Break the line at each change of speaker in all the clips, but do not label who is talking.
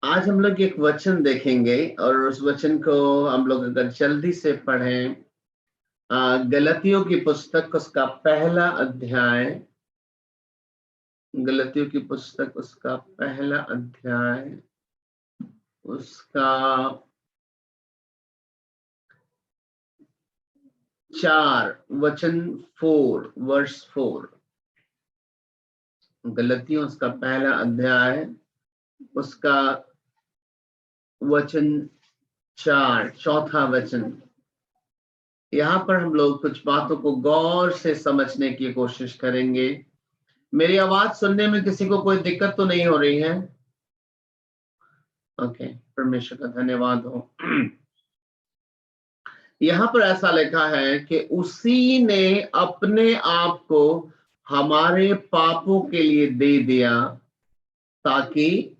आज हम लोग एक वचन देखेंगे और उस वचन को हम लोग अगर जल्दी से पढ़ें, गलतियों की पुस्तक उसका पहला अध्याय, गलतियों की पुस्तक उसका पहला अध्याय, उसका 4 वचन 4 वर्स 4। गलतियों उसका पहला अध्याय, उसका वचन 4 चौथा वचन। यहाँ पर हम लोग कुछ बातों को गौर से समझने की कोशिश करेंगे। मेरी आवाज सुनने में किसी को कोई दिक्कत तो नहीं हो रही है? ओके, परमेश्वर का धन्यवाद हो। यहाँ पर ऐसा लिखा है कि उसी ने अपने आप को हमारे पापों के लिए दे दिया ताकि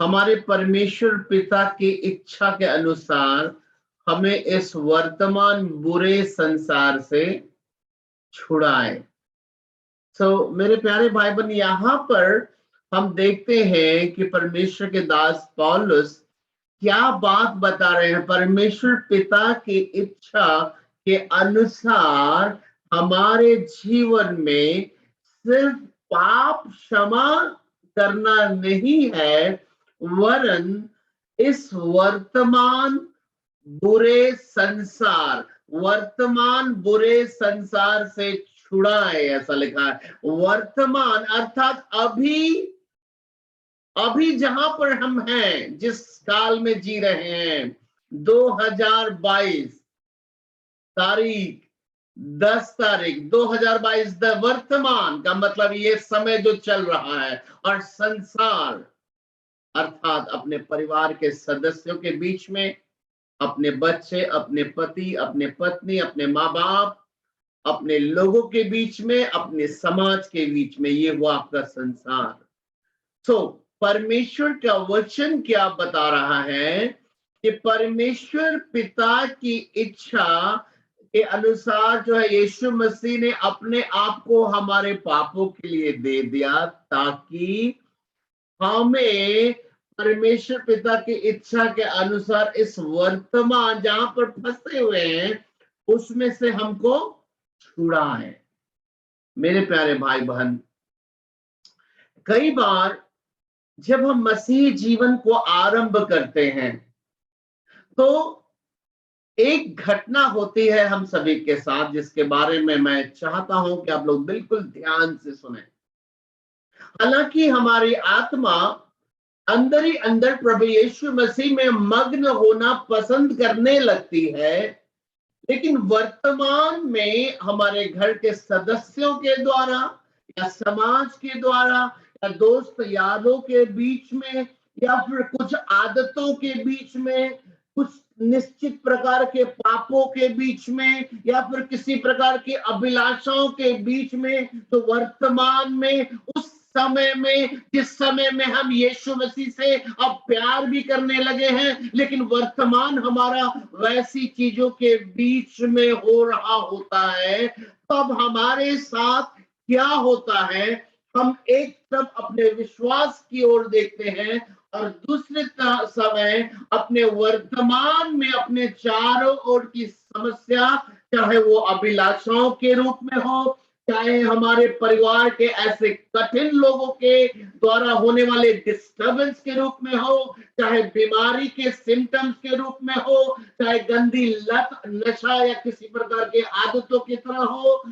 हमारे परमेश्वर पिता की इच्छा के अनुसार हमें इस वर्तमान बुरे संसार से छुड़ाए। मेरे प्यारे भाई बहन, यहाँ पर हम देखते हैं कि परमेश्वर के दास पौलुस क्या बात बता रहे हैं। परमेश्वर पिता की इच्छा के अनुसार हमारे जीवन में सिर्फ पाप क्षमा करना नहीं है, वरन इस वर्तमान बुरे संसार से छुड़ाए। ऐसा लिखा है। वर्तमान अर्थात अभी जहां पर हम हैं, जिस काल में जी रहे हैं, 2022 तारीख 10 तारीख 2022, वर्तमान का मतलब ये समय जो चल रहा है, और संसार अर्थात अपने परिवार के सदस्यों के बीच में, अपने बच्चे, अपने पति, अपने पत्नी, अपने माँ बाप, अपने लोगों के बीच में, अपने समाज के बीच में, ये हुआ आपका संसार। परमेश्वर का वचन क्या बता रहा है कि परमेश्वर पिता की इच्छा के अनुसार जो है यीशु मसीह ने अपने आप को हमारे पापों के लिए दे दिया ताकि हमें परमेश्वर पिता की इच्छा के अनुसार इस वर्तमान जहां पर फंसे हुए हैं उसमें से हमको छुड़ाए। मेरे प्यारे भाई बहन, कई बार जब हम मसीह जीवन को आरंभ करते हैं तो एक घटना होती है हम सभी के साथ, जिसके बारे में मैं चाहता हूं कि आप लोग बिल्कुल ध्यान से सुने। हालांकि हमारी आत्मा अंदर ही अंदर प्रभु यीशु मसीह में मग्न होना पसंद करने लगती है, लेकिन वर्तमान में हमारे घर के सदस्यों के द्वारा या समाज के द्वारा या दोस्त यारों के बीच में या फिर कुछ आदतों के बीच में, कुछ निश्चित प्रकार के पापों के बीच में या फिर किसी प्रकार की अभिलाषाओं के बीच में, तो वर्तमान में उस समय में, जिस समय में हम यीशु मसीह से अब प्यार भी करने लगे हैं, लेकिन वर्तमान हमारा वैसी चीजों के बीच में हो रहा होता है, तब हमारे साथ क्या होता है? हम एक तरफ अपने विश्वास की ओर देखते हैं और दूसरे समय अपने वर्तमान में अपने चारों ओर की समस्या, चाहे वो अभिलाषाओं के रूप में हो, चाहे हमारे परिवार के ऐसे कठिन लोगों के द्वारा होने वाले डिस्टर्बेंस के रूप में हो, चाहे बीमारी के सिम्टम्स के रूप में हो, चाहे गंदी लत, नशा या किसी प्रकार के आदतों की तरह हो,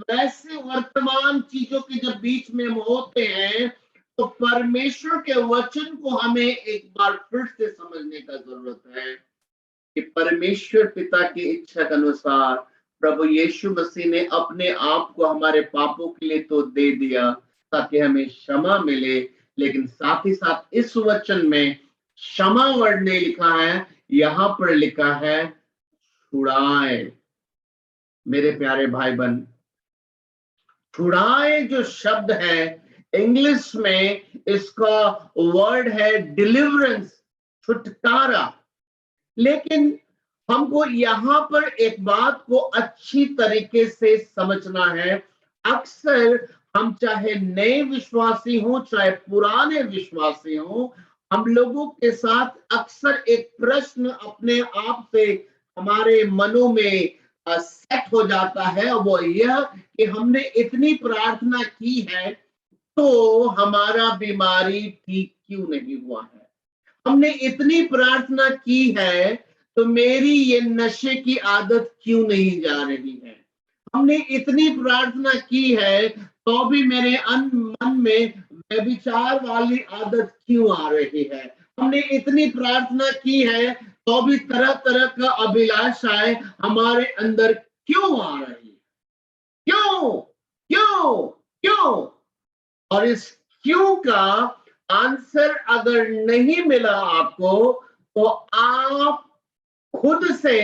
वैसे वर्तमान चीजों के जब बीच में हम होते हैं तो परमेश्वर के वचन को हमें एक बार फिर से समझने का जरूरत है कि परमेश्वर पिता की इच्छा के अनुसार प्रभु यीशु मसीह ने अपने आप को हमारे पापों के लिए तो दे दिया ताकि हमें क्षमा मिले, लेकिन साथ ही साथ इस वचन में क्षमा वर्ड नहीं लिखा है, यहां पर लिखा है छुड़ाए। मेरे प्यारे भाई बहन, छुड़ाए जो शब्द है इंग्लिश में, इसका वर्ड है डिलीवरेंस, छुटकारा। लेकिन हमको यहां पर एक बात को अच्छी तरीके से समझना है। अक्सर हम चाहे नए विश्वासी हो चाहे पुराने विश्वासी हो, हम लोगों के साथ अक्सर एक प्रश्न अपने आप से हमारे मनों में सेट हो जाता है, वो यह कि हमने इतनी प्रार्थना की है तो हमारा बीमारी ठीक क्यों नहीं हुआ है। हमने इतनी प्रार्थना की है तो मेरी ये नशे की आदत क्यों नहीं जा रही है। हमने इतनी प्रार्थना की है तो भी मेरे मन में व्यभिचार वाली आदत क्यों आ रही है। हमने इतनी प्रार्थना की है तो भी तरह तरह का अभिलाषाएं हमारे अंदर क्यों आ रही है। क्यों क्यों क्यों। और इस क्यों का आंसर अगर नहीं मिला आपको तो आप खुद से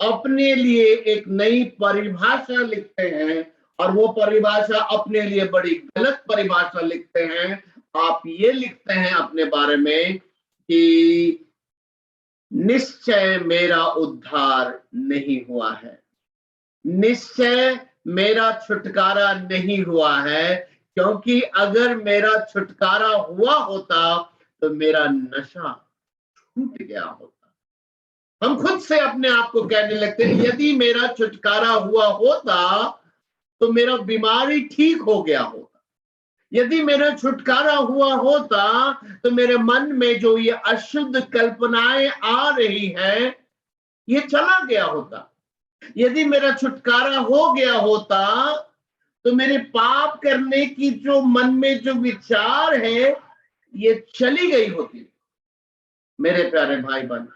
अपने लिए एक नई परिभाषा लिखते हैं, और वो परिभाषा अपने लिए बड़ी गलत परिभाषा लिखते हैं। आप ये लिखते हैं अपने बारे में कि निश्चय मेरा उद्धार नहीं हुआ है, निश्चय मेरा छुटकारा नहीं हुआ है, क्योंकि अगर मेरा छुटकारा हुआ होता तो मेरा नशा छूट गया होता। हम खुद से अपने आप को कहने लगते हैं यदि मेरा छुटकारा हुआ होता तो मेरा बीमारी ठीक हो गया होता, यदि मेरा छुटकारा हुआ होता तो मेरे मन में जो ये अशुद्ध कल्पनाएं आ रही है ये चला गया होता, यदि मेरा छुटकारा हो गया होता तो मेरे पाप करने की जो मन में जो विचार है ये चली गई होती। मेरे प्यारे भाई बहन,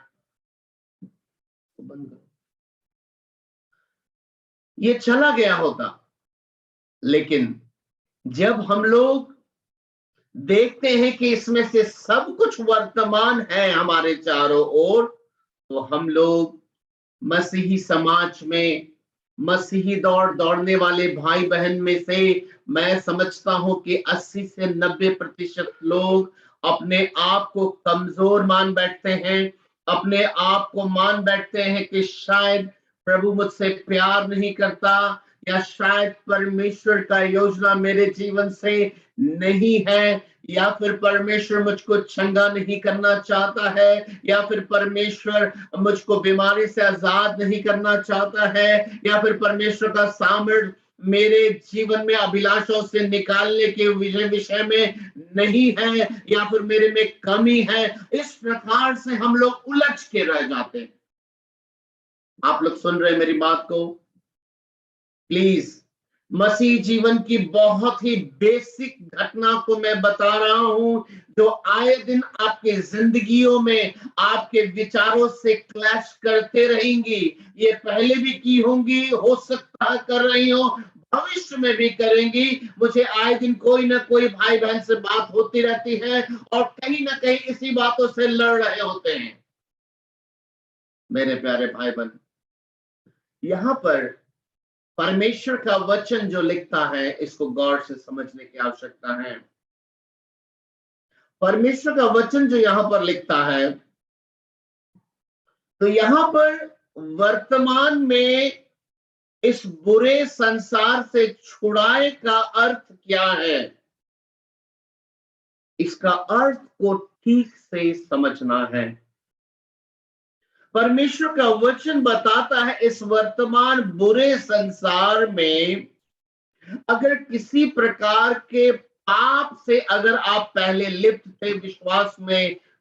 ये चला गया होता। लेकिन जब हम लोग देखते हैं कि इसमें से सब कुछ वर्तमान है हमारे चारों ओर, तो हम लोग मसीही समाज में मसीही दौड़ने वाले भाई बहन में से मैं समझता हूं कि 80 से 90% लोग अपने आप को कमजोर मान बैठते हैं, अपने आप को मान बैठते हैं कि शायद प्रभु मुझसे प्यार नहीं करता, या शायद परमेश्वर का योजना मेरे जीवन से नहीं है, या फिर परमेश्वर मुझको चंगा नहीं करना चाहता है, या फिर परमेश्वर मुझको बीमारी से आजाद नहीं करना चाहता है, या फिर परमेश्वर का सामर्थ्य मेरे जीवन में अभिलाषों से निकालने के विषय में नहीं है, या फिर मेरे में कमी है। इस प्रकार से हम लोग उलझ के रह जाते हैं। आप लोग सुन रहे हैं मेरी बात को? प्लीज, मसीह जीवन की बहुत ही बेसिक घटना को मैं बता रहा हूं जो आए दिन आपके जिंदगियों में आपके विचारों से क्लैश करते रहेंगी। ये पहले भी की होंगी, हो सकता है कर रही हो, भविष्य में भी करेंगी। मुझे आए दिन कोई ना कोई भाई बहन से बात होती रहती है और कहीं ना कहीं इसी बातों से लड़ रहे होते हैं। मेरे प्यारे भाई बहन, यहां पर परमेश्वर का वचन जो लिखता है इसको गौर से समझने की आवश्यकता है। परमेश्वर का वचन जो यहां पर लिखता है, तो यहां पर वर्तमान में इस बुरे संसार से छुड़ाए का अर्थ क्या है, इसका अर्थ को ठीक से समझना है। परमेश्वर का वचन बताता है इस वर्तमान बुरे संसार में अगर किसी प्रकार के पाप से अगर आप पहले लिप्त थे,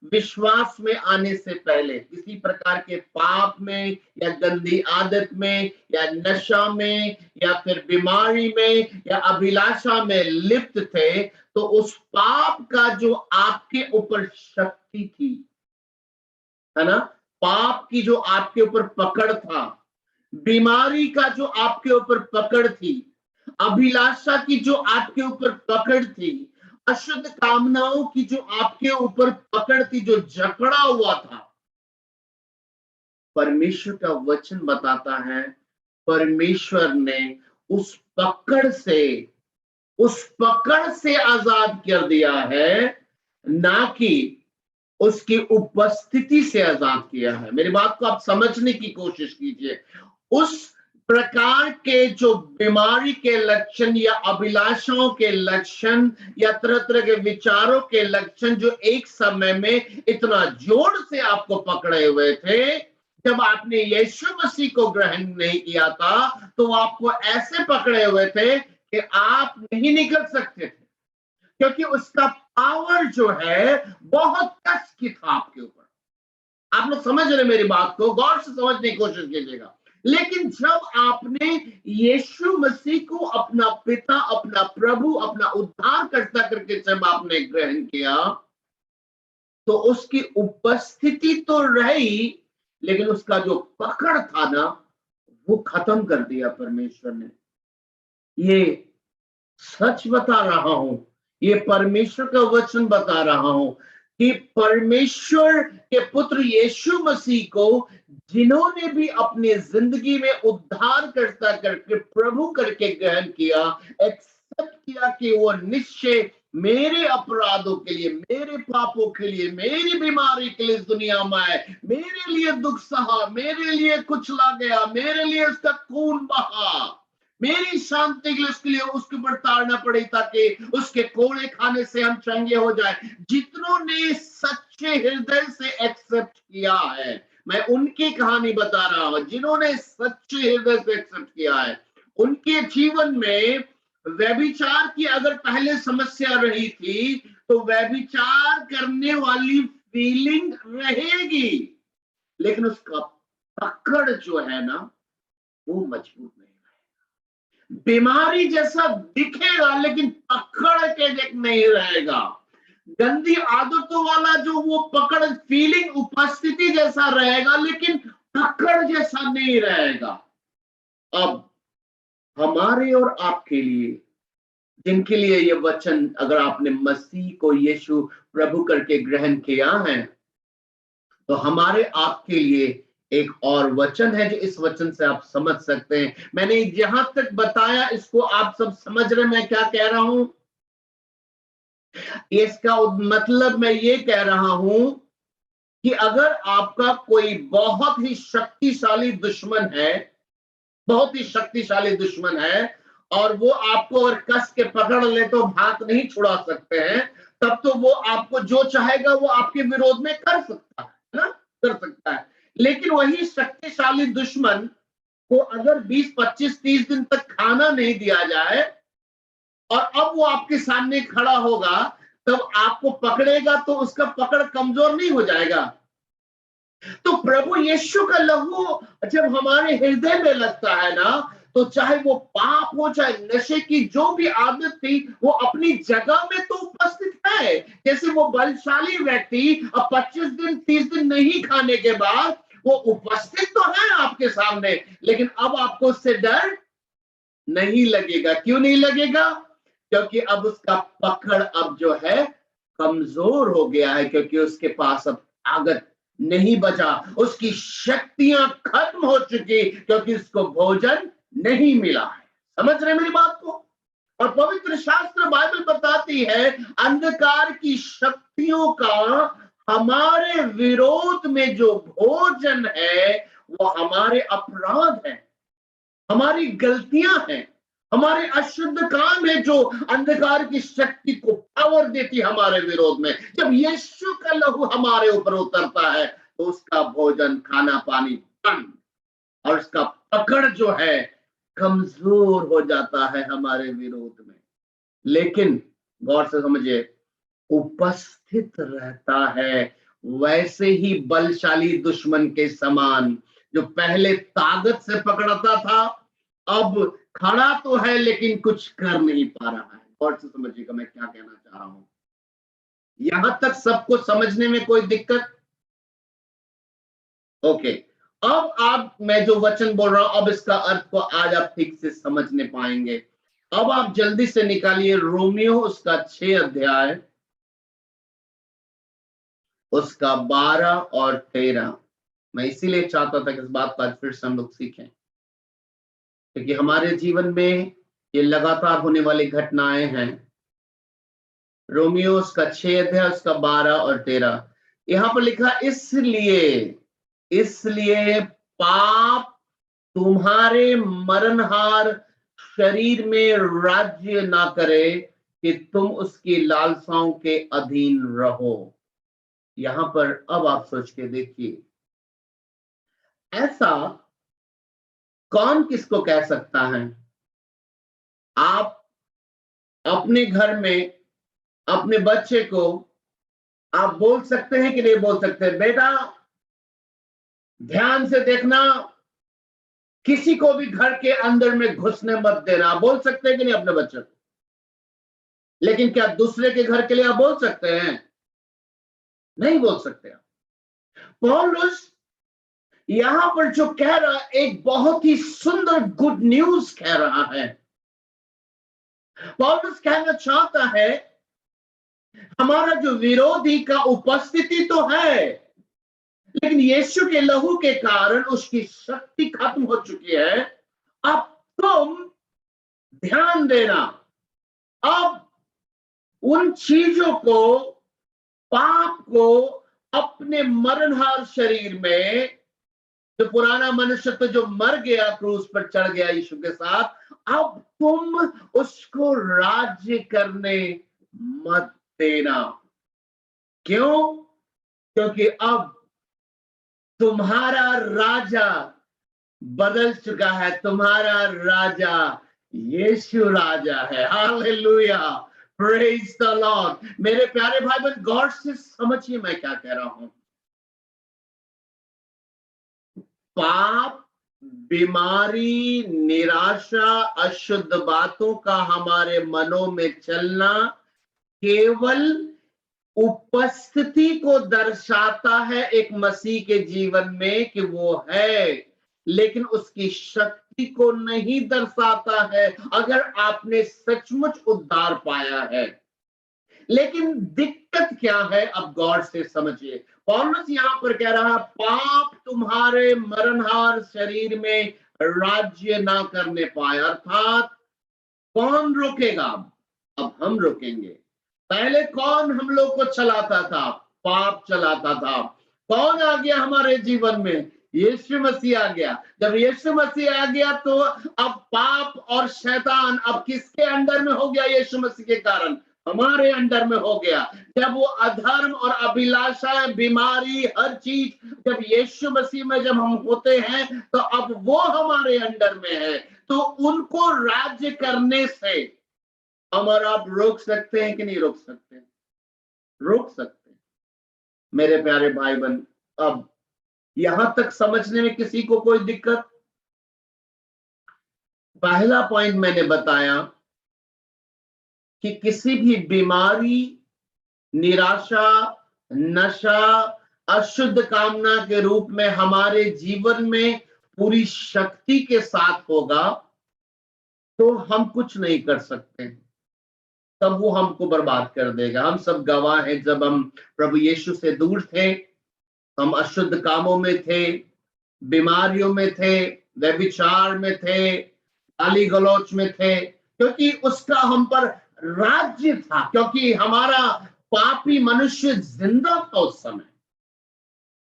विश्वास में आने से पहले किसी प्रकार के पाप में या गंदी आदत में या नशा में या फिर बीमारी में या अभिलाषा में लिप्त थे, तो उस पाप का जो आपके ऊपर शक्ति थी, है ना, पाप की जो आपके ऊपर पकड़ था, बीमारी का जो आपके ऊपर पकड़ थी, अभिलाषा की जो आपके ऊपर पकड़ थी, अशुद्ध कामनाओं की जो आपके ऊपर पकड़ थी, जो जकड़ा हुआ था, परमेश्वर का वचन बताता है परमेश्वर ने उस पकड़ से आजाद कर दिया है, ना कि उसकी उपस्थिति से आजाद किया है। मेरी बात को आप समझने की कोशिश कीजिए। उस प्रकार के जो बीमारी के लक्षण या अभिलाषाओं के लक्षण या तरह तरह के विचारों के लक्षण जो एक समय में इतना जोर से आपको पकड़े हुए थे, जब आपने यीशु मसीह को ग्रहण नहीं किया था तो आपको ऐसे पकड़े हुए थे कि आप नहीं निकल सकते थे, क्योंकि उसका पावर जो है बहुत कस की था आपके ऊपर। आप लोग समझ रहे मेरी बात को, गौर से समझने की कोशिश कीजिएगा। लेकिन जब आपने यीशु मसीह को अपना पिता, अपना प्रभु, अपना उद्धारकर्ता करके जब आपने ग्रहण किया, तो उसकी उपस्थिति तो रही, लेकिन उसका जो पकड़ था ना, वो खत्म कर दिया परमेश्वर ने। ये सच बता रहा हूं, ये परमेश्वर का वचन बता रहा हूं कि परमेश्वर के पुत्र यीशु मसीह को जिन्होंने भी अपनी जिंदगी में उद्धार करता करके प्रभु करके ग्रहण किया, एक्सेप्ट किया कि वो निश्चय मेरे अपराधों के लिए, मेरे पापों के लिए, मेरी बीमारी के लिए दुनिया में आए, मेरे लिए दुख सहा, मेरे लिए कुचला गया, मेरे लिए उसका खून बहा, मेरी शांति के लिए उसके लिए उसके ऊपर ताड़ना पड़ी ताकि उसके कोड़े खाने से हम चंगे हो जाए। जितनों ने सच्चे हृदय से एक्सेप्ट किया है, मैं उनकी कहानी बता रहा हूं, जिन्होंने सच्चे हृदय से एक्सेप्ट किया है, उनके जीवन में व्यभिचार की अगर पहले समस्या रही थी तो व्यभिचार करने वाली फीलिंग रहेगी, लेकिन उसका पकड़ जो है ना, वो मजबूत नहीं। बीमारी जैसा दिखेगा लेकिन पकड़ के देख नहीं रहेगा। गंदी आदतों वाला जो वो पकड़ फीलिंग उपस्थिति जैसा रहेगा, लेकिन पकड़ जैसा नहीं रहेगा। अब हमारे और आपके लिए, जिनके लिए ये वचन, अगर आपने मसीह को यीशु प्रभु करके ग्रहण किया है, तो हमारे आपके लिए एक और वचन है जो इस वचन से आप समझ सकते हैं। मैंने जहां तक बताया इसको आप सब समझ रहे मैं क्या कह रहा हूं? इसका मतलब मैं ये कह रहा हूं कि अगर आपका कोई बहुत ही शक्तिशाली दुश्मन है, बहुत ही शक्तिशाली दुश्मन है, और वो आपको अगर कस के पकड़ ले तो हाथ नहीं छुड़ा सकते हैं, तब तो वो आपको जो चाहेगा वो आपके विरोध में कर सकता है ना, कर सकता है। लेकिन वही शक्तिशाली दुश्मन को अगर 20, 25, 30 दिन तक खाना नहीं दिया जाए और अब वो आपके सामने खड़ा होगा, तब आपको पकड़ेगा तो उसका पकड़ कमजोर नहीं हो जाएगा। तो प्रभु यीशु का लहू जब हमारे हृदय में लगता है ना, तो चाहे वो पाप हो, चाहे नशे की जो भी आदत थी, वो अपनी जगह में तो उपस्थित है। जैसे वो बलशाली व्यक्ति अब 25 दिन 30 दिन नहीं खाने के बाद वो उपस्थित तो है आपके सामने, लेकिन अब आपको उससे डर नहीं लगेगा। क्यों नहीं लगेगा? क्योंकि अब उसका पकड़ अब जो है कमजोर हो गया है, क्योंकि उसके पास अब ताकत नहीं बचा, उसकी शक्तियां खत्म हो चुकी, क्योंकि उसको भोजन नहीं मिला है। समझ रहे मेरी बात को? और पवित्र शास्त्र बाइबल बताती है अंधकार की शक्तियों का हमारे विरोध में जो भोजन है वो हमारे अपराध है, हमारी गलतियां हैं, हमारे अशुद्ध काम है जो अंधकार की शक्ति को पावर देती हमारे विरोध में। जब यीशु का लहू हमारे ऊपर उतरता है तो उसका भोजन, खाना, पानी बंद, और उसका पकड़ जो है कमजोर हो जाता है हमारे विरोध में। लेकिन गौर से समझिए, उपस्थित रहता है वैसे ही बलशाली दुश्मन के समान, जो पहले ताकत से पकड़ता था, अब खड़ा तो है लेकिन कुछ कर नहीं पा रहा है। गौर से समझिएगा मैं क्या कहना चाह रहा हूं। यहां तक सबको समझने में कोई दिक्कत? ओके, अब आप, मैं जो वचन बोल रहा हूं, अब इसका अर्थ को आज आप ठीक से समझने पाएंगे। अब आप जल्दी से निकालिए रोमियो उसका 6 अध्याय, उसका 12 और 13। मैं इसीलिए चाहता था कि इस बात को आज फिर से हम लोग सीखें, क्योंकि हमारे जीवन में ये लगातार होने वाली घटनाएं हैं। रोमियो उसका 6 अध्याय, उसका 12 और 13। यहां पर लिखा इसलिए पाप तुम्हारे मरणहार शरीर में राज्य ना करे कि तुम उसकी लालसाओं के अधीन रहो। यहां पर अब आप सोच के देखिए, ऐसा कौन किसको कह सकता है? आप अपने घर में अपने बच्चे को आप बोल सकते हैं कि नहीं बोल सकते, बेटा ध्यान से देखना, किसी को भी घर के अंदर में घुसने मत देना, बोल सकते हैं कि नहीं अपने बच्चे को? लेकिन क्या दूसरे के घर के लिए आप बोल सकते हैं? नहीं बोल सकते। पौलुस यहां पर जो कह रहा है, एक बहुत ही सुंदर गुड न्यूज कह रहा है। पौलुस कहना चाहता है, हमारा जो विरोधी का उपस्थिति तो है, लेकिन यीशु के लहू के कारण उसकी शक्ति खत्म हो चुकी है। अब तुम ध्यान देना, अब उन चीजों को, पाप को अपने मरणहार शरीर में, जो पुराना मनुष्य तो जो मर गया, क्रूस पर चढ़ गया यीशु के साथ, अब तुम उसको राज्य करने मत देना। क्यों? क्योंकि अब तुम्हारा राजा बदल चुका है, तुम्हारा राजा यीशु राजा है। Hallelujah, praise the Lord. मेरे प्यारे भाई बहन, गौर से समझिए मैं क्या कह रहा हूं। पाप, बीमारी, निराशा, अशुद्ध बातों का हमारे मनों में चलना केवल उपस्थिति को दर्शाता है एक मसीह के जीवन में कि वो है, लेकिन उसकी शक्ति को नहीं दर्शाता है अगर आपने सचमुच उद्धार पाया है। लेकिन दिक्कत क्या है, अब गौर से समझिए। पौलुस यहां पर कह रहा है, पाप तुम्हारे मरणहार शरीर में राज्य ना करने पाए। अर्थात कौन रोकेगा? अब हम रोकेंगे। पहले कौन हम लोग को चलाता था? पाप चलाता था। कौन आ गया हमारे जीवन में? यीशु मसीह आ गया। जब यीशु मसीह आ गया तो अब पाप और शैतान अब किसके अंडर में हो गया? यीशु मसीह के कारण हमारे अंडर में हो गया। जब वो अधर्म और अभिलाषा, बीमारी, हर चीज जब यीशु मसीह में जब हम होते हैं तो अब वो हमारे अंडर में है। तो उनको राज्य करने से हम और आप रोक सकते हैं कि नहीं रोक सकते? रोक सकते हैं। मेरे प्यारे भाई बहन, अब यहां तक समझने में किसी को कोई दिक्कत? पहला पॉइंट मैंने बताया कि किसी भी बीमारी, निराशा, नशा, अशुद्ध कामना के रूप में हमारे जीवन में पूरी शक्ति के साथ होगा तो हम कुछ नहीं कर सकते, तब वो हमको बर्बाद कर देगा। हम सब गवाह हैं, जब हम प्रभु यीशु से दूर थे, हम अशुद्ध कामों में थे, बीमारियों में थे, व्यभिचार में थे, गाली गलौच में थे, क्योंकि उसका हम पर राज्य था, क्योंकि हमारा पापी मनुष्य जिंदा था उस समय।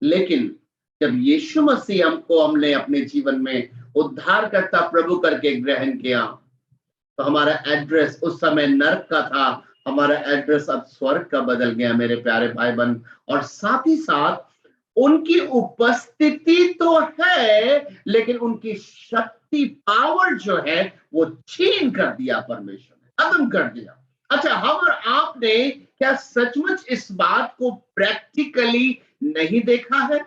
लेकिन जब यीशु मसीह हमने अपने जीवन में उद्धारकर्ता प्रभु करके ग्रहण किया, तो हमारा एड्रेस उस समय नरक का था, हमारा एड्रेस अब स्वर्ग का बदल गया मेरे प्यारे भाई बहन। और साथ ही साथ उनकी उपस्थिति तो है, लेकिन उनकी शक्ति, पावर जो है वो छीन कर दिया परमेश्वर ने, खत्म कर दिया। अच्छा, हम और आपने क्या सचमुच इस बात को प्रैक्टिकली नहीं देखा है?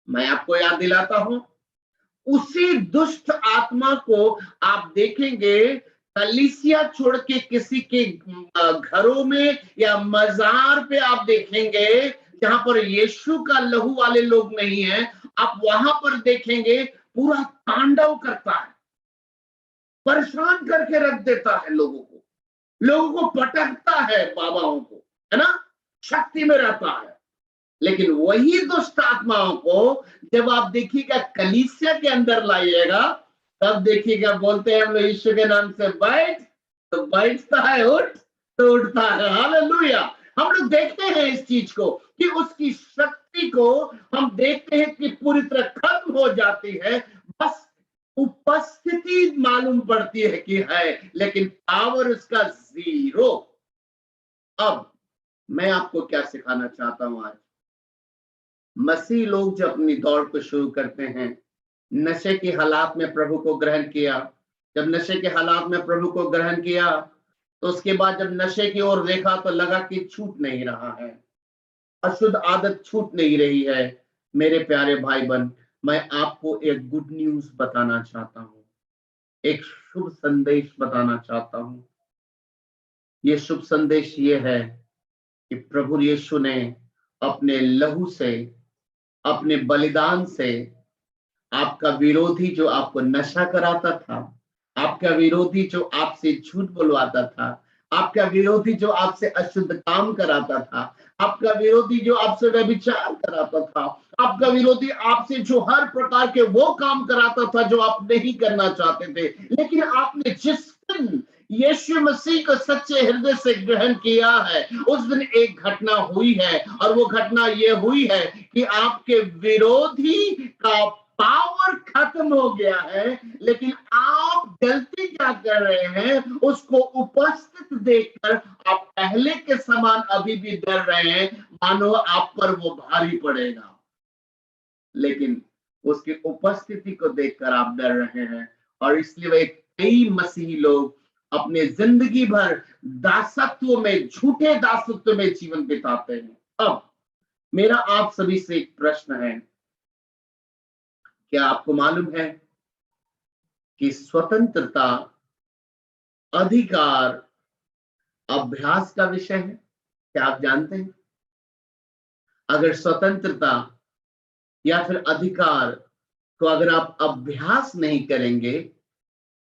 मैं आपको याद दिलाता हूं, उसी दुष्ट आत्मा को आप देखेंगे कलीसिया छोड़ के किसी के घरों में या मजार पे आप देखेंगे जहां पर यीशु का लहू वाले लोग नहीं है, आप वहां पर देखेंगे पूरा तांडव करता है, परेशान करके रख देता है लोगों को पटकता है, बाबाओं को, है ना, शक्ति में रहता है। लेकिन वही दुष्ट आत्माओं को जब आप देखिएगा कलीसिया के अंदर लाइएगा, तब देखिएगा बोलते हैं हम लोग यीशु के नाम से बैठ, तो बैठता है, उठ तो उठता है। हालेलुया। हम लोग देखते हैं इस चीज को कि उसकी शक्ति को हम देखते हैं कि पूरी तरह खत्म हो जाती है। बस उपस्थिति मालूम पड़ती है कि है, लेकिन पावर उसका 0। अब मैं आपको क्या सिखाना चाहता हूं आज। मसीह लोग जब अपनी दौड़ को शुरू करते हैं, नशे के हालात में प्रभु को ग्रहण किया। जब नशे के हालात में प्रभु को ग्रहण किया, तो उसके बाद जब नशे की ओर देखा तो लगा कि छूट नहीं रहा है, अशुद्ध आदत छूट नहीं रही है। मेरे प्यारे भाई बहन, मैं आपको एक गुड न्यूज बताना चाहता हूं, एक शुभ संदेश बताना चाहता हूं। ये शुभ संदेश ये है कि प्रभु यीशु ने अपने लहू से, अपने बलिदान से आपका विरोधी जो आपको नशा कराता था, आपका विरोधी जो आपसे झूठ बुलवाता था, आपका विरोधी जो आपसे अशुद्ध काम कराता था, आपका विरोधी जो आपसे व्यभिचार कराता था, आपका विरोधी आपसे जो हर प्रकार के वो काम कराता था जो आप नहीं करना चाहते थे, लेकिन आपने जिस दिन यीशु मसीह को सच्चे हृदय से ग्रहण किया है, उस दिन एक घटना हुई है, और वो घटना ये हुई है कि आपके विरोधी का पावर खत्म हो गया है। लेकिन आप गलती क्या कर रहे हैं, उसको उपस्थित देखकर आप पहले के समान अभी भी डर रहे हैं, मानो आप पर वो भारी पड़ेगा। लेकिन उसकी उपस्थिति को देखकर आप डर रहे हैं, और इसलिए वे कई मसीही लोग अपने जिंदगी भर दासत्व में, झूठे दासत्व में जीवन बिताते हैं। अब मेरा आप सभी से एक प्रश्न है, क्या आपको मालूम है कि स्वतंत्रता, अधिकार अभ्यास का विषय है? क्या आप जानते हैं? अगर स्वतंत्रता या फिर अधिकार को अगर आप अभ्यास नहीं करेंगे,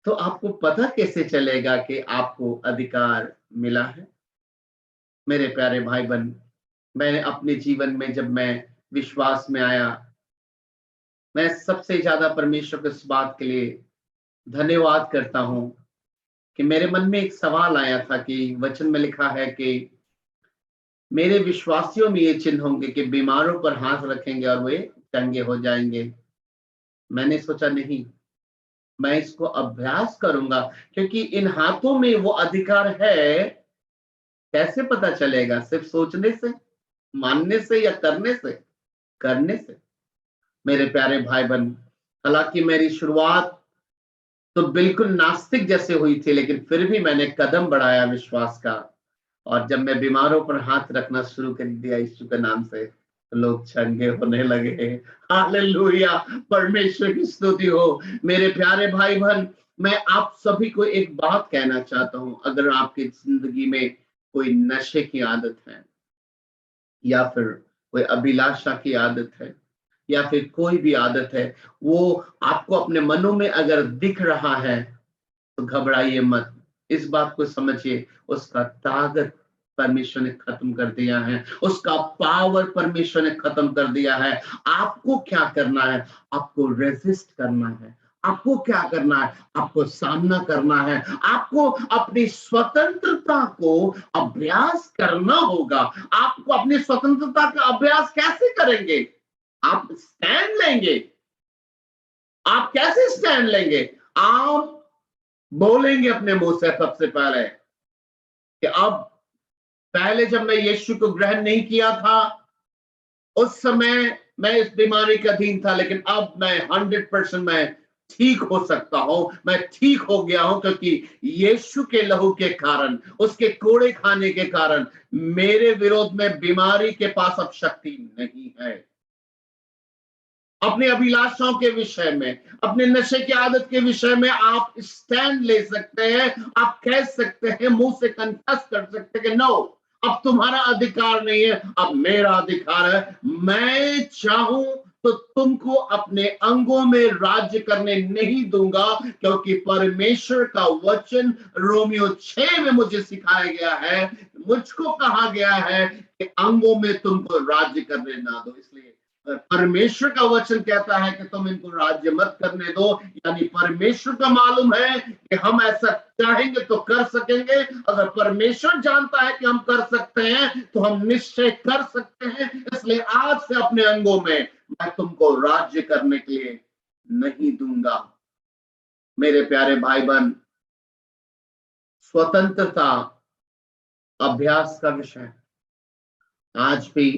तो आपको पता कैसे चलेगा कि आपको अधिकार मिला है? मेरे प्यारे भाई बहन, मैंने अपने जीवन में, जब मैं विश्वास में आया, मैं सबसे ज्यादा परमेश्वर को इस बात के लिए धन्यवाद करता हूं कि मेरे मन में एक सवाल आया था कि वचन में लिखा है कि मेरे विश्वासियों में ये चिन्ह होंगे कि बीमारों पर हाथ रखेंगे और वे चंगे हो जाएंगे। मैंने सोचा नहीं, मैं इसको अभ्यास करूंगा, क्योंकि इन हाथों में वो अधिकार है। कैसे पता चलेगा? सिर्फ सोचने से, मानने से, या करने से? करने से। मेरे प्यारे भाई बहन, हालांकि मेरी शुरुआत तो बिल्कुल नास्तिक जैसे हुई थी, लेकिन फिर भी मैंने कदम बढ़ाया विश्वास का, और जब मैं बीमारों पर हाथ रखना शुरू कर दिया यीशु के नाम से, तो लोग चंगे होने लगे। हालेलुया, परमेश्वर की स्तुति हो। मेरे प्यारे भाई बहन, मैं आप सभी को एक बात कहना चाहता हूं, अगर आपकी जिंदगी में कोई नशे की आदत है, या फिर कोई अभिलाषा की आदत है, या फिर कोई भी आदत है, वो आपको अपने मनों में अगर दिख रहा है, तो घबराइए मत। इस बात को समझिए, उसका ताकत परमेश्वर ने खत्म कर दिया है, उसका पावर परमेश्वर ने खत्म कर दिया है। आपको क्या करना है? आपको रेजिस्ट करना है। आपको क्या करना है? आपको सामना करना है। आपको अपनी स्वतंत्रता को अभ्यास करना होगा। आपको अपनी स्वतंत्रता का अभ्यास कैसे करेंगे? आप स्टैंड लेंगे। आप कैसे स्टैंड लेंगे? आप बोलेंगे अपने मुंह से सबसे पहले कि अब, पहले जब मैं यीशु को ग्रहण नहीं किया था, उस समय मैं इस बीमारी का अधीन था, लेकिन अब मैं 100% मैं ठीक हो सकता हूं। मैं ठीक हो गया हूं, क्योंकि यीशु के लहू के कारण, उसके कोड़े खाने के कारण मेरे विरोध में बीमारी के पास अब शक्ति नहीं है। अपने अभिलाषाओं के विषय में, अपने नशे की आदत के विषय में आप स्टैंड ले सकते हैं। आप कह सकते हैं, मुंह से कन्फेस कर सकते हैं कि नो, अब तुम्हारा अधिकार नहीं है, अब मेरा अधिकार है। मैं चाहूं तो तुमको अपने अंगों में राज्य करने नहीं दूंगा, क्योंकि परमेश्वर का वचन रोमियो 6 में मुझे सिखाया गया है, मुझको कहा गया है कि अंगों में तुमको राज्य करने ना दो। इसलिए परमेश्वर का वचन कहता है कि तुम इनको राज्य मत करने दो, यानी परमेश्वर को मालूम है कि हम ऐसा चाहेंगे तो कर सकेंगे। अगर परमेश्वर जानता है कि हम कर सकते हैं, तो हम निश्चय कर सकते हैं। इसलिए आज से अपने अंगों में मैं तुमको राज्य करने के लिए नहीं दूंगा। मेरे प्यारे भाई बहन, स्वतंत्रता अभ्यास का विषय है। आज भी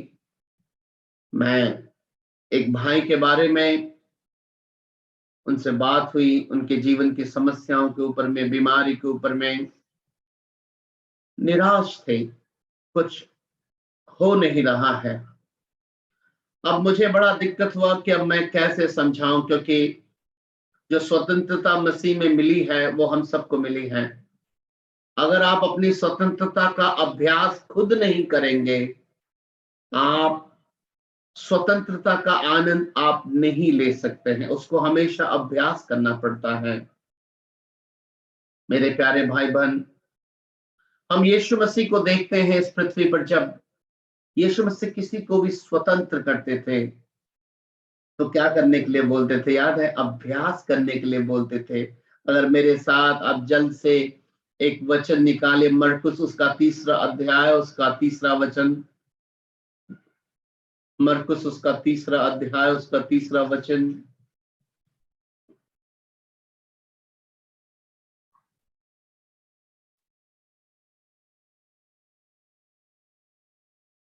मैं एक भाई के बारे में उनसे बात हुई, उनके जीवन की समस्याओं के ऊपर में, बीमारी के ऊपर में, निराश थे, कुछ हो नहीं रहा है। अब मुझे बड़ा दिक्कत हुआ कि अब मैं कैसे समझाऊं, क्योंकि जो स्वतंत्रता मसीह में मिली है वो हम सबको मिली है। अगर आप अपनी स्वतंत्रता का अभ्यास खुद नहीं करेंगे, आप स्वतंत्रता का आनंद आप नहीं ले सकते हैं। उसको हमेशा अभ्यास करना पड़ता है। मेरे प्यारे भाई बहन, हम यीशु मसीह को देखते हैं इस पृथ्वी पर। जब यीशु मसीह किसी को भी स्वतंत्र करते थे तो क्या करने के लिए बोलते थे? याद है, अभ्यास करने के लिए बोलते थे। अगर मेरे साथ आप जल्द से एक वचन निकाले, मरकुस उसका 3रा अध्याय, उसका 3रा वचन। मरकुस उसका 3रा अध्याय, उसका 3रा वचन।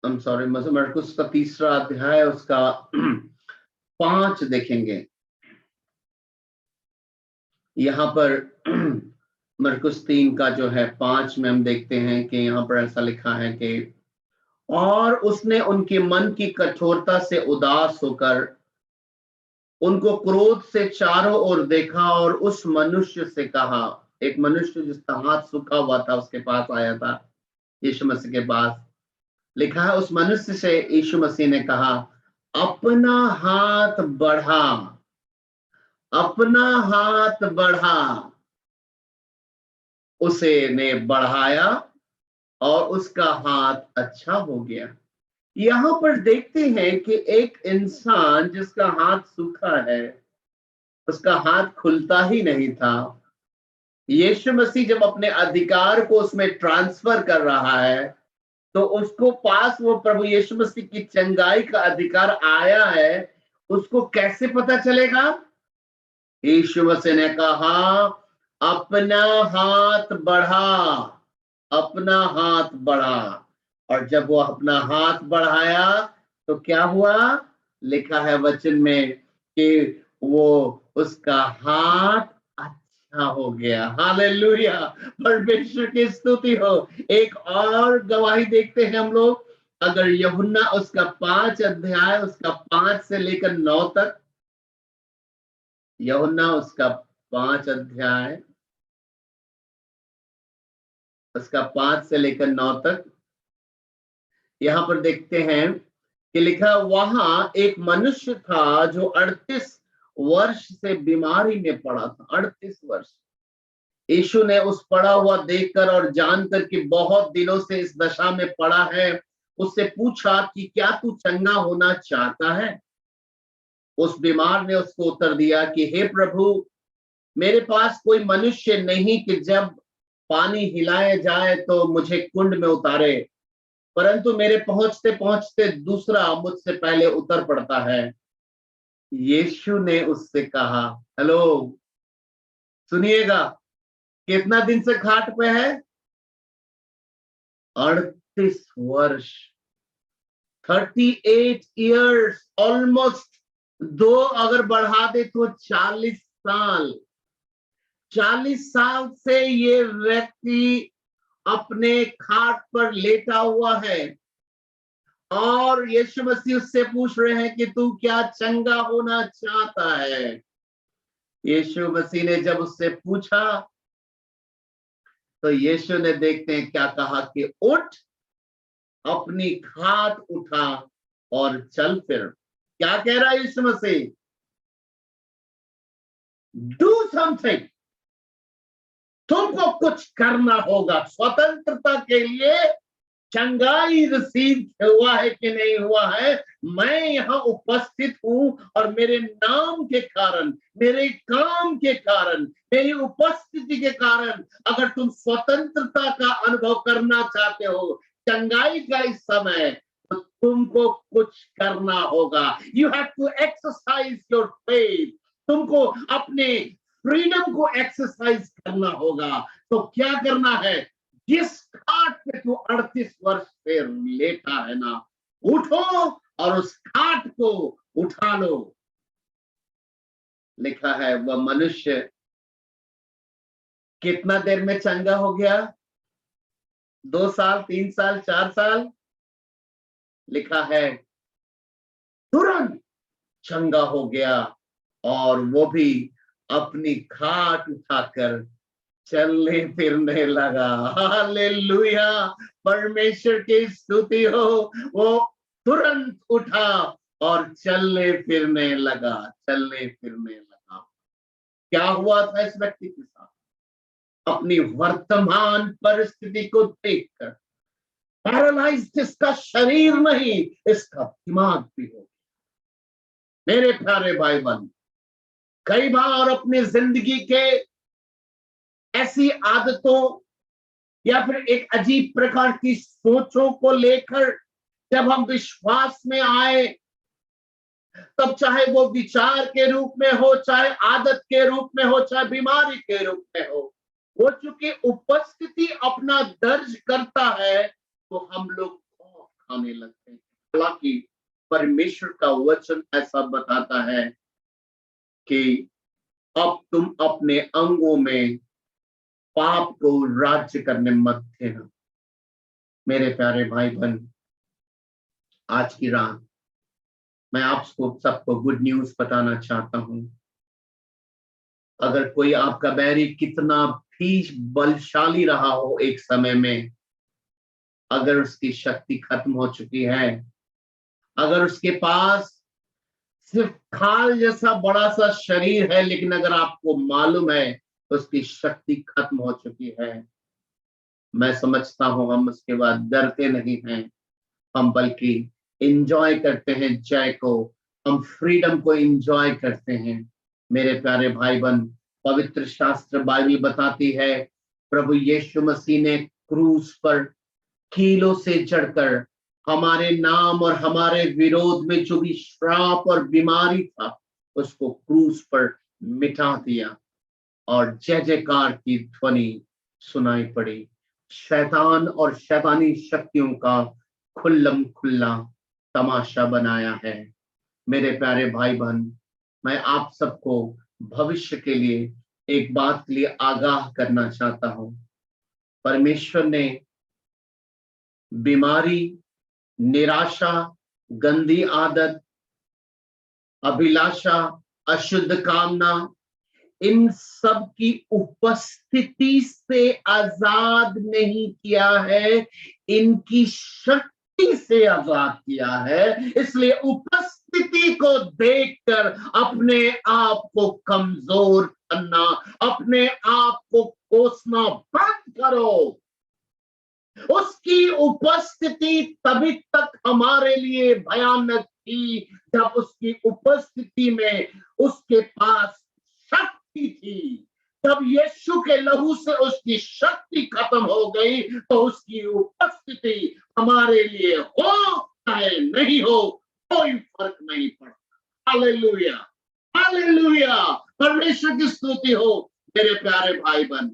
सॉरी, मरकुस का 3रा अध्याय, उसका 5 देखेंगे। यहाँ पर मरकुस 3 का जो है 5 में हम देखते हैं कि यहाँ पर ऐसा लिखा है कि और उसने उनके मन की कठोरता से उदास होकर उनको क्रोध से चारों ओर देखा और उस मनुष्य से कहा। एक मनुष्य जिसका हाथ सूखा हुआ था उसके पास आया था, यीशु मसीह के पास। लिखा है, उस मनुष्य से यीशु मसीह ने कहा, अपना हाथ बढ़ा, अपना हाथ बढ़ा। उसे ने बढ़ाया और उसका हाथ अच्छा हो गया। यहां पर देखते हैं कि एक इंसान जिसका हाथ सूखा है, उसका हाथ खुलता ही नहीं था। यीशु मसीह जब अपने अधिकार को उसमें ट्रांसफर कर रहा है, तो उसको पास वो प्रभु यीशु मसीह की चंगाई का अधिकार आया है। उसको कैसे पता चलेगा? यीशु मसीह ने कहा, अपना हाथ बढ़ा, अपना हाथ बढ़ा। और जब वो अपना हाथ बढ़ाया तो क्या हुआ? लिखा है वचन में कि वो उसका हाथ अच्छा हो गया। हालेलुया, परमेश्वर की स्तुति हो। एक और गवाही देखते हैं हम लोग। अगर यूहन्ना उसका 5 अध्याय, उसका 5 से लेकर 9 तक, यूहन्ना उसका 5 अध्याय, उसका 5 से लेकर 9 तक, यहां पर देखते हैं कि लिखा, वहां एक मनुष्य था जो 38 वर्ष से बीमारी में पड़ा था। 38 वर्ष। यीशु ने उस पड़ा हुआ देखकर और जानकर कि बहुत दिनों से इस दशा में पड़ा है, उससे पूछा कि क्या तू चंगा होना चाहता है? उस बीमार ने उसको उत्तर दिया कि हे प्रभु, मेरे पास कोई मनुष्य नहीं कि जब पानी हिलाया जाए तो मुझे कुंड में उतारे, परंतु मेरे पहुंचते पहुंचते दूसरा मुझसे पहले उतर पड़ता है। यीशु ने उससे कहा, हेलो, सुनिएगा, कितना दिन से खाट पे है? 38 वर्ष, 38 इयर्स, ऑलमोस्ट 2 अगर बढ़ा दे तो 40 साल। 40 साल से ये व्यक्ति अपने खाट पर लेटा हुआ है और यीशु मसीह उससे पूछ रहे हैं कि तू क्या चंगा होना चाहता है? यीशु मसीह ने जब उससे पूछा तो यीशु ने देखते हैं क्या कहा कि उठ, अपनी खाट उठा और चल फिर। क्या कह रहा है यीशु मसीह? Do something. तुमको कुछ करना होगा। स्वतंत्रता के लिए चंगाई रिसीव हुआ है कि नहीं हुआ है, मैं यहाँ उपस्थित हूं और मेरे नाम के कारण, मेरे काम के कारण, मेरी उपस्थिति के कारण अगर तुम स्वतंत्रता का अनुभव करना चाहते हो, चंगाई का इस समय, तो तुमको कुछ करना होगा। You have to exercise your faith. तुमको अपने फ्रीडम को एक्सरसाइज करना होगा। तो क्या करना है? जिस खाट पे तू 38 वर्ष से लेटा है ना, उठो और उस खाट को उठा लो। लिखा है वह मनुष्य कितना देर में चंगा हो गया? 2 साल, 3 साल, 4 साल? लिखा है तुरंत चंगा हो गया, और वो भी अपनी खाट उठाकर चलने फिरने लगा। हालेलुया, परमेश्वर की स्तुति हो। वो तुरंत उठा और चलने फिरने लगा, चलने फिरने लगा। क्या हुआ था इस व्यक्ति के साथ? अपनी वर्तमान परिस्थिति को देखकर पैरालाइज्ड इसका शरीर नहीं, इसका दिमाग भी हो। मेरे प्यारे भाई बहन, कई बार अपनी जिंदगी के ऐसी आदतों या फिर एक अजीब प्रकार की सोचों को लेकर जब हम विश्वास में आए, तब चाहे वो विचार के रूप में हो, चाहे आदत के रूप में हो, चाहे बीमारी के रूप में हो, वो चूंकि उपस्थिति अपना दर्ज करता है तो हम लोग खौफ खाने लगते हैं। हालांकि परमेश्वर का वचन ऐसा बताता है कि अब तुम अपने अंगों में पाप को राज्य करने मत देना। मेरे प्यारे भाई बहन, आज की रात मैं आपको सबको गुड न्यूज बताना चाहता हूं। अगर कोई आपका बैरी कितना भी बलशाली रहा हो, एक समय में अगर उसकी शक्ति खत्म हो चुकी है, अगर उसके पास सिर्फ खाल जैसा बड़ा सा शरीर है, लेकिन अगर आपको मालूम है उसकी शक्ति खत्म हो चुकी है, मैं समझता हूं हम उसके बाद डरते नहीं हैं, हम बल्कि एंजॉय करते हैं जय को, हम फ्रीडम को एंजॉय करते हैं। मेरे प्यारे भाई बहन, पवित्र शास्त्र बाइबल बताती है प्रभु यीशु मसीह ने क्रूस पर कीलों से चढ़कर हमारे नाम और हमारे विरोध में जो भी श्राप और बीमारी था उसको क्रूस पर मिटा दिया, और जय जयकार की ध्वनि सुनाई पड़ी। शैतान और शैतानी शक्तियों का खुल्लम खुल्ला तमाशा बनाया है। मेरे प्यारे भाई बहन, मैं आप सबको भविष्य के लिए एक बात के लिए आगाह करना चाहता हूं। परमेश्वर ने बीमारी, निराशा, गंदी आदत, अभिलाषा, अशुद्ध कामना, इन सब की उपस्थिति से आजाद नहीं किया है, इनकी शक्ति से आजाद किया है। इसलिए उपस्थिति को देखकर अपने आप को कमजोर करना, अपने आप को कोसना बंद करो। उसकी उपस्थिति तभी तक हमारे लिए भयानक थी जब उसकी उपस्थिति में उसके पास शक्ति थी। जब यीशु के लहू से उसकी शक्ति खत्म हो गई तो उसकी उपस्थिति हमारे लिए हो चाहे नहीं हो, कोई फर्क नहीं पड़ता। हालेलुया, हालेलुया, परमेश्वर की स्तुति हो। मेरे प्यारे भाई बहन,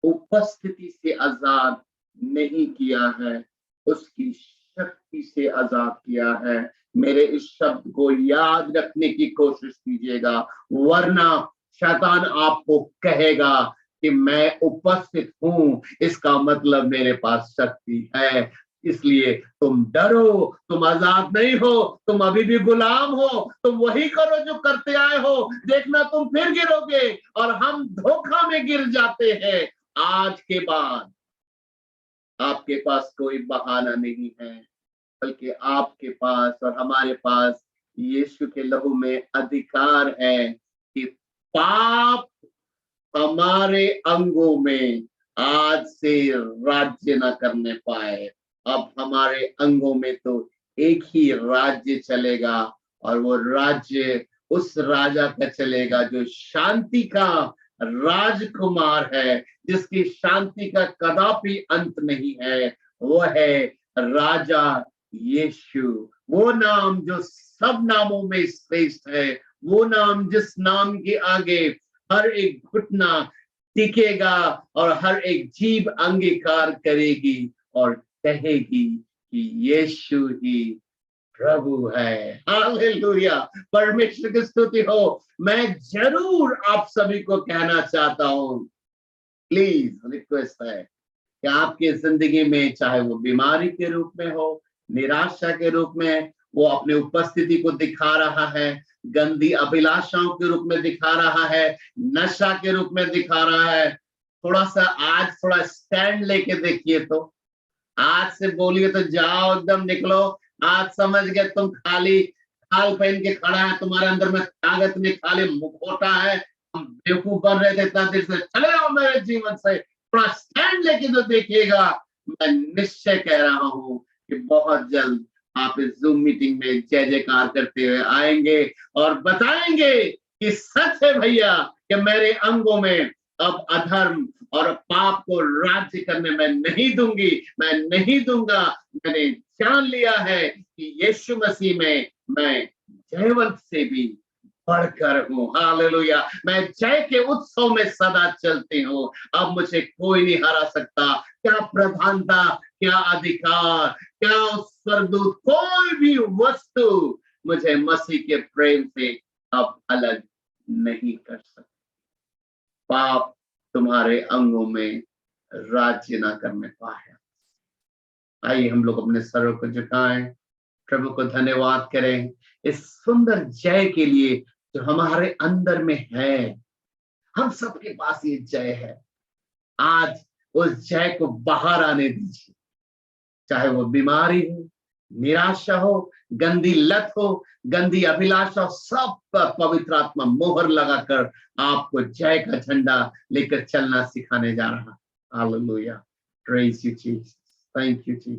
उपस्थिति से आजाद नहीं किया है, उसकी शक्ति से आजाद किया है। मेरे इस शब्द को याद रखने की कोशिश कीजिएगा, वरना शैतान आपको कहेगा कि मैं उपस्थित हूं, इसका मतलब मेरे पास शक्ति है, इसलिए तुम डरो, तुम आजाद नहीं हो, तुम अभी भी गुलाम हो, तुम वही करो जो करते आए हो, देखना तुम फिर गिरोगे। और हम धोखा में गिर जाते हैं। आज के बाद आपके पास कोई बहाना नहीं है, बल्कि आपके पास और हमारे पास यीशु के लहू में अधिकार है कि पाप हमारे अंगों में आज से राज्य न करने पाए। अब हमारे अंगों में तो एक ही राज्य चलेगा, और वो राज्य उस राजा का चलेगा जो शांति का राजकुमार है, जिसकी शांति का कदापि अंत नहीं है। वो है राजा यीशु, वो नाम जो सब नामों में श्रेष्ठ है, वो नाम जिस नाम के आगे हर एक घुटना टिकेगा और हर एक जीभ अंगीकार करेगी और कहेगी कि यीशु ही प्रभु है। हालेलुया, परमेश्वर की स्तुति हो। मैं जरूर आप सभी को कहना चाहता हूं, प्लीज रिक्वेस्ट है कि आपकी जिंदगी में चाहे वो बीमारी के रूप में हो, निराशा के रूप में, वो अपने उपस्थिति को दिखा रहा है, गंदी अभिलाषाओं के रूप में दिखा रहा है, नशा के रूप में दिखा रहा है, थोड़ा सा आज थोड़ा स्टैंड लेके देखिए। तो आज से बोलिए तो जाओ, एकदम निकलो। आज समझ गए तुम खाली खाल पहन के खड़ा है, तुम्हारे अंदर में ताकत नहीं, खाली मुखौटा है, हम बेवकूफ बन रहे थे इतना देर से, चले आओ मेरे जीवन से, थोड़ा स्टैंड लेके तो देखिएगा। मैं निश्चय कह रहा हूं कि बहुत जल्द आप इस जूम मीटिंग में जय जयकार करते हुए आएंगे और बताएंगे कि सच है भैया कि मेरे अंगों में अब अधर्म और पाप को राज्य करने में नहीं दूंगी, मैं नहीं दूंगा। मैंने जान लिया है कि यीशु मसीह में मैं जयवंत से भी बढ़कर हूँ। हालेलुया, मैं जय के उत्सव में सदा चलती हूँ। अब मुझे कोई नहीं हरा सकता। क्या प्रधानता, क्या अधिकार, क्या स्वर्गदूत, कोई भी वस्तु मुझे मसीह के प्रेम से अब अलग नहीं कर सकता। पाप तुम्हारे अंगों में राज्य ना करने पाए। आइए हम लोग अपने सरों को झुकाएं, प्रभु को धन्यवाद करें इस सुंदर जय के लिए जो हमारे अंदर में है। हम सबके पास ये जय है। आज उस जय को बाहर आने दीजिए, चाहे वो बीमारी हो, निराशा हो, गंदी लत हो, गंदी अभिलाषा हो, सब पर पवित्र आत्मा मोहर लगाकर आपको जय का झंडा लेकर चलना सिखाने जा रहा है। Hallelujah, praise you Jesus, thank you Jesus.